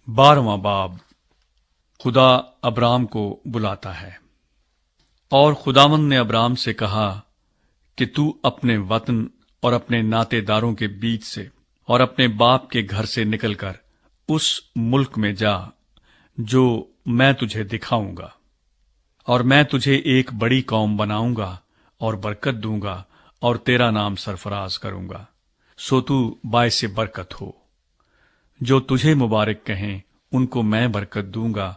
12واں باب خدا ابرام کو بلاتا ہے۔ اور خداوند نے ابرام سے کہا کہ تو اپنے وطن اور اپنے ناطے داروں کے بیچ سے اور اپنے باپ کے گھر سے نکل کر اس ملک میں جا جو میں تجھے دکھاؤں گا، اور میں تجھے ایک بڑی قوم بناؤں گا اور برکت دوں گا اور تیرا نام سرفراز کروں گا، سو تو باعث برکت ہو۔ جو تجھے مبارک کہیں ان کو میں برکت دوں گا،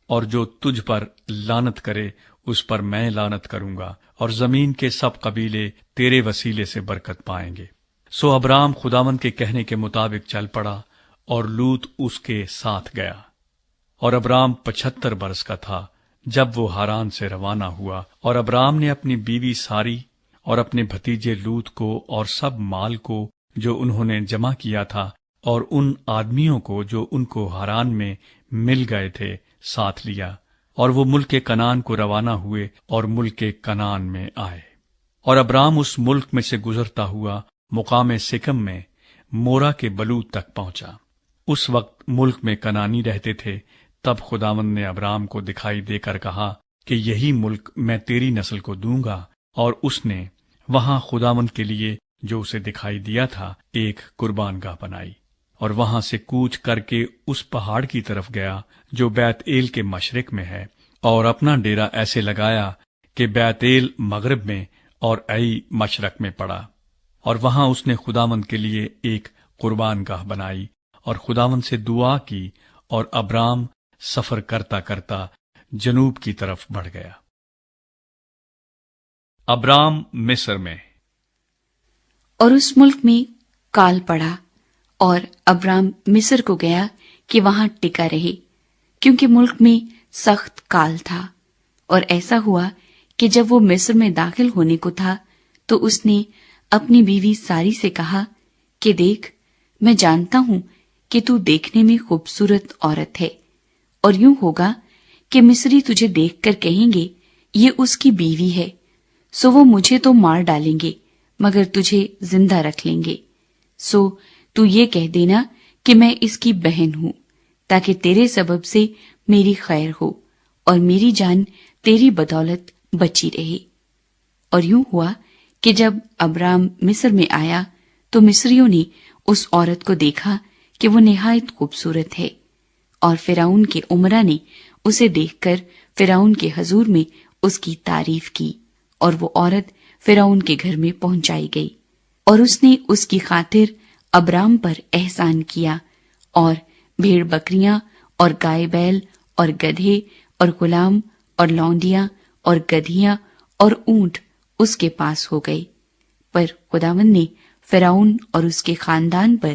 اور جو تجھ پر لعنت کرے اس پر میں لعنت کروں گا، اور زمین کے سب قبیلے تیرے وسیلے سے برکت پائیں گے۔ سو ابرام خداوند کے کہنے کے مطابق چل پڑا، اور لوط اس کے ساتھ گیا۔ اور ابرام 75 برس کا تھا جب وہ ہاران سے روانہ ہوا، اور ابرام نے اپنی بیوی ساری اور اپنے بھتیجے لوط کو اور سب مال کو جو انہوں نے جمع کیا تھا، اور ان آدمیوں کو جو ان کو ہاران میں مل گئے تھے ساتھ لیا، اور وہ ملک کنعان کو روانہ ہوئے اور ملک کنعان میں آئے۔ اور ابرام اس ملک میں سے گزرتا ہوا مقام سکم میں مورا کے بلوت تک پہنچا۔ اس وقت ملک میں کنعانی رہتے تھے۔ تب خداوند نے ابرام کو دکھائی دے کر کہا کہ یہی ملک میں تیری نسل کو دوں گا، اور اس نے وہاں خداوند کے لیے جو اسے دکھائی دیا تھا ایک قربان گاہ بنائی، اور وہاں سے کوچ کر کے اس پہاڑ کی طرف گیا جو بیت ایل کے مشرق میں ہے، اور اپنا ڈیرا ایسے لگایا کہ بیت ایل مغرب میں اور ای مشرق میں پڑا، اور وہاں اس نے خداوند کے لیے ایک قربان گاہ بنائی اور خداوند سے دعا کی، اور ابرام سفر کرتا کرتا جنوب کی طرف بڑھ گیا۔ ابرام مصر میں۔ اور اس ملک میں کال پڑا، اور ابرام مصر کو گیا کہ وہاں ٹکا رہے، کیونکہ ملک میں سخت کال تھا۔ اور ایسا ہوا کہ جب وہ مصر میں داخل ہونے کو تھا تو اس نے اپنی بیوی ساری سے کہا کہ دیکھ، میں جانتا ہوں کہ تو دیکھنے میں خوبصورت عورت ہے، اور یوں ہوگا کہ مصری تجھے دیکھ کر کہیں گے یہ اس کی بیوی ہے، سو وہ مجھے تو مار ڈالیں گے مگر تجھے زندہ رکھ لیں گے۔ سو تو یہ کہہ دینا کہ میں اس کی بہن ہوں، تاکہ تیرے سبب سے میری خیر ہو اور میری جان تیری بدولت بچی رہے۔ اور یوں ہوا کہ جب ابرام مصر میں آیا تو مصریوں نے اس عورت کو دیکھا کہ وہ نہایت خوبصورت ہے، اور فرعون کے امرا نے اسے دیکھ کر فرعون کے حضور میں اس کی تعریف کی، اور وہ عورت فرعون کے گھر میں پہنچائی گئی۔ اور اس نے اس کی خاطر ابرام پر احسان کیا، اور بھیڑ بکریاں اور گائے بیل اور گدھے اور غلام اور لونڈیاں اور گدھیاں اور اونٹ اس کے پاس ہو گئے۔ پر خداوند نے فرعون اور اس کے خاندان پر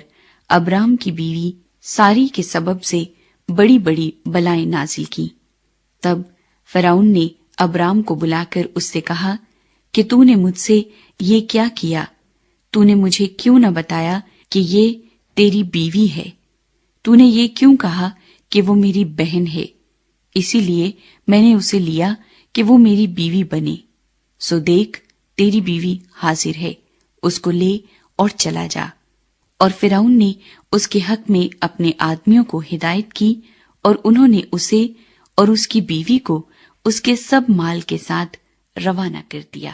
ابرام کی بیوی ساری کے سبب سے بڑی بڑی بلائیں نازل کی۔ تب فرعون نے ابرام کو بلا کر اس سے کہا کہ تو نے مجھ سے یہ کیا کیا؟ تو نے مجھے کیوں نہ بتایا کہ یہ تیری بیوی ہے؟ تو نے یہ کیوں کہا کہ وہ میری بہن ہے؟ اسی لیے میں نے اسے لیا کہ وہ میری بیوی بنے۔ سو دیکھ، تیری بیوی حاضر ہے، اس کو لے اور چلا جا۔ اور فرعون نے اس کے حق میں اپنے آدمیوں کو ہدایت کی، اور انہوں نے اسے اور اس کی بیوی کو اس کے سب مال کے ساتھ روانہ کر دیا۔